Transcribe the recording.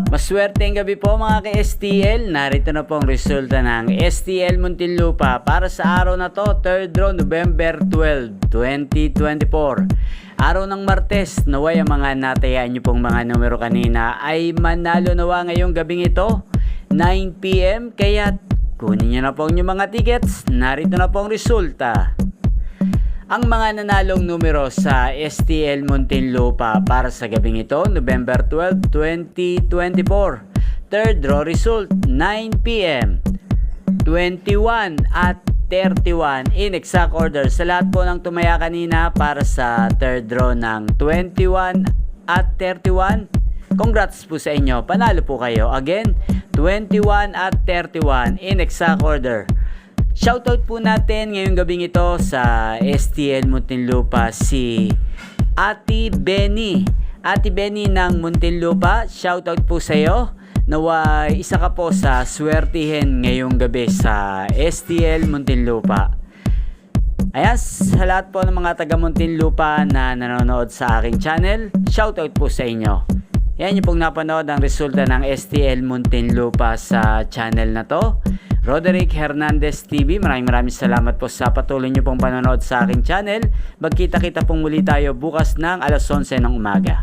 Maswerteng gabi po mga ka-STL. Narito na po ang resulta ng STL Muntinlupa para sa araw na to, 3rd row, November 12, 2024. Araw ng Martes, naway ang mga natayaan nyo pong mga numero kanina ay manalo nawa ngayong gabing ito, 9 PM. Kaya kunin nyo na po ang inyong mga tickets. Narito na po ang resulta. Ang mga nanalong numero sa STL Muntinlupa para sa gabing ito, November 12, 2024. Third draw result, 9 PM, 21 at 31 in exact order. Sa lahat po ng tumaya kanina para sa third draw ng 21 at 31, congrats po sa inyo. Panalo po kayo. Again, 21 at 31 in exact order. Shoutout po natin ngayong gabing ito sa STL Muntinlupa si Ate Benny. Ate Benny ng Muntinlupa, shoutout po sa iyo. Nawa isa ka po sa swertihin ngayong gabi sa STL Muntinlupa. Ayan, sa lahat po ng mga taga Muntinlupa na nanonood sa aking channel, shoutout po sa inyo. Yan yung pong napanood ang resulta ng STL Muntinlupa sa channel na to. Roderick Hernandez TV, maraming salamat po sa patuloy nyo pong panonood sa aking channel. Magkita-kita pong muli tayo bukas ng alas 11 ng umaga.